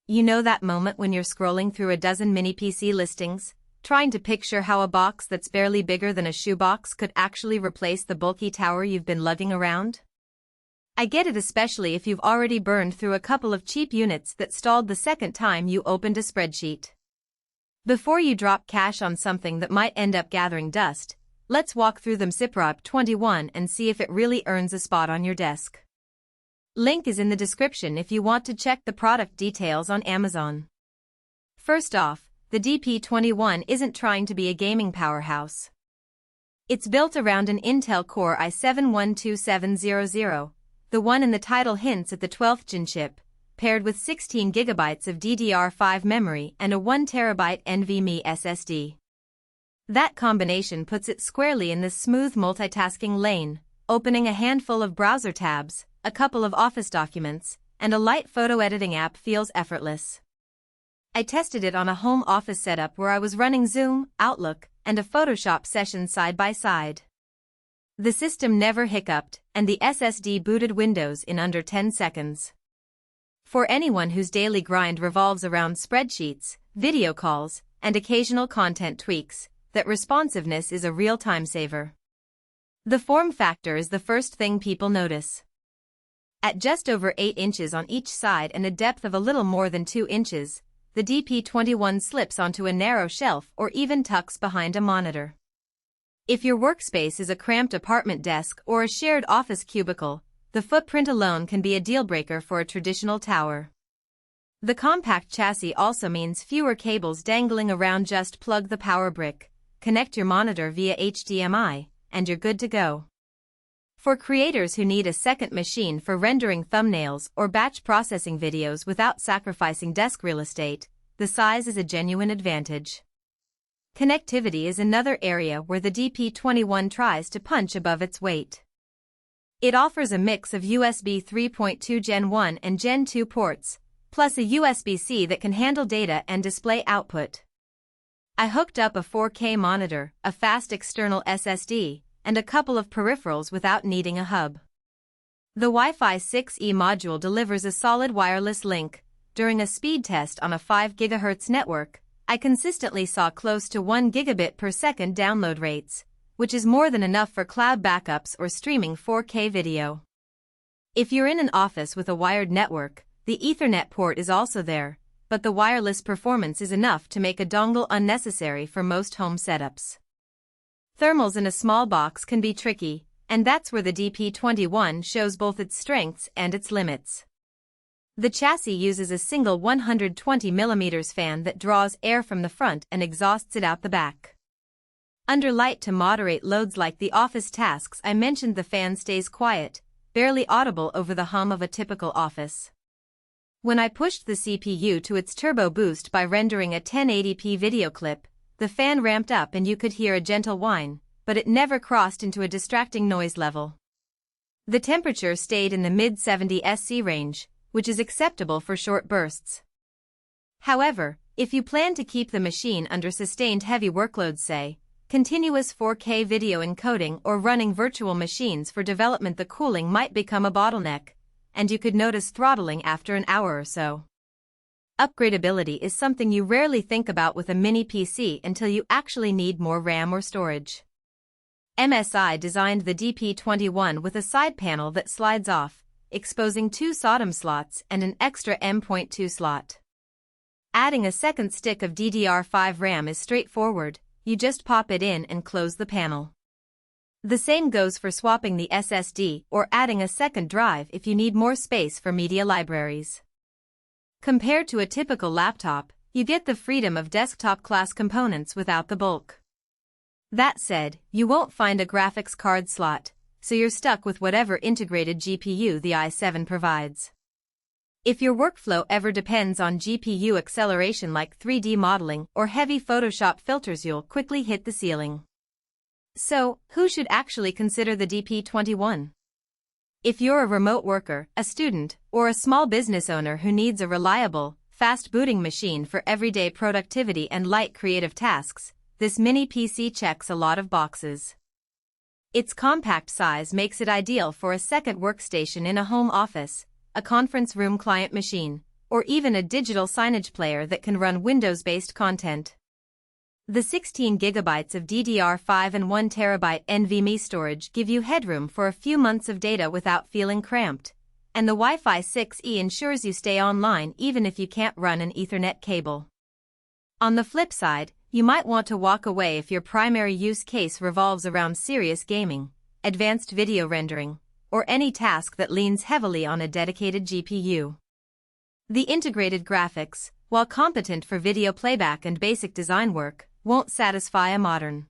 You know that moment when you're scrolling through a dozen mini PC listings, trying to picture how a box that's barely bigger than a shoebox could actually replace the bulky tower you've been lugging around? I get it, especially if you've already burned through a couple of cheap units that stalled the second time you opened a spreadsheet. Before you drop cash on something that might end up gathering dust, let's walk through the DP21 and see if it really earns a spot on your desk. Link is in the description if you want to check the product details on Amazon. First off, the DP21 isn't trying to be a gaming powerhouse. It's built around an Intel Core i7-12700, the one in the title hints at the 12th gen chip, paired with 16 GB of DDR5 memory and a 1 TB NVMe SSD. That combination puts it squarely in the smooth multitasking lane, opening a handful of browser tabs, a couple of Office documents, and a light photo editing app feels effortless. I tested it on a home office setup where I was running Zoom, Outlook, and a Photoshop session side by side. The system never hiccuped, and the SSD booted Windows in under 10 seconds. For anyone whose daily grind revolves around spreadsheets, video calls, and occasional content tweaks, that responsiveness is a real time saver. The form factor is the first thing people notice. At just over 8 inches on each side and a depth of a little more than 2 inches, the DP21 slips onto a narrow shelf or even tucks behind a monitor. If your workspace is a cramped apartment desk or a shared office cubicle, the footprint alone can be a deal-breaker for a traditional tower. The compact chassis also means fewer cables dangling around. Just plug the power brick, connect your monitor via HDMI, and you're good to go. For creators who need a second machine for rendering thumbnails or batch processing videos without sacrificing desk real estate, the size is a genuine advantage. Connectivity is another area where the DP21 tries to punch above its weight. It offers a mix of USB 3.2 Gen 1 and Gen 2 ports, plus a USB-C that can handle data and display output. I hooked up a 4K monitor, a fast external SSD, and a couple of peripherals without needing a hub. The Wi-Fi 6E module delivers a solid wireless link. During a speed test on a 5 GHz network, I consistently saw close to 1 gigabit per second download rates, which is more than enough for cloud backups or streaming 4K video. If you're in an office with a wired network, the Ethernet port is also there, but the wireless performance is enough to make a dongle unnecessary for most home setups. Thermals in a small box can be tricky, and that's where the DP21 shows both its strengths and its limits. The chassis uses a single 120mm fan that draws air from the front and exhausts it out the back. Under light to moderate loads like the office tasks I mentioned, the fan stays quiet, barely audible over the hum of a typical office. When I pushed the CPU to its turbo boost by rendering a 1080p video clip, the fan ramped up and you could hear a gentle whine, but it never crossed into a distracting noise level. The temperature stayed in the mid-70 SC range, which is acceptable for short bursts. However, if you plan to keep the machine under sustained heavy workloads, say, continuous 4K video encoding or running virtual machines for development, the cooling might become a bottleneck, and you could notice throttling after an hour or so. Upgradability is something you rarely think about with a mini PC until you actually need more RAM or storage. MSI designed the DP21 with a side panel that slides off, exposing 2 SODIMM slots and an extra M.2 slot. Adding a second stick of DDR5 RAM is straightforward, you just pop it in and close the panel. The same goes for swapping the SSD or adding a second drive if you need more space for media libraries. Compared to a typical laptop, you get the freedom of desktop-class components without the bulk. That said, you won't find a graphics card slot, so you're stuck with whatever integrated GPU the i7 provides. If your workflow ever depends on GPU acceleration like 3D modeling or heavy Photoshop filters, you'll quickly hit the ceiling. So, who should actually consider the DP21? If you're a remote worker, a student, or a small business owner who needs a reliable, fast-booting machine for everyday productivity and light creative tasks, this mini PC checks a lot of boxes. Its compact size makes it ideal for a second workstation in a home office, a conference room client machine, or even a digital signage player that can run Windows-based content. The 16 GB of DDR5 and 1 TB NVMe storage give you headroom for a few months of data without feeling cramped, and the Wi-Fi 6E ensures you stay online even if you can't run an Ethernet cable. On the flip side, you might want to walk away if your primary use case revolves around serious gaming, advanced video rendering, or any task that leans heavily on a dedicated GPU. The integrated graphics, while competent for video playback and basic design work, won't satisfy a modern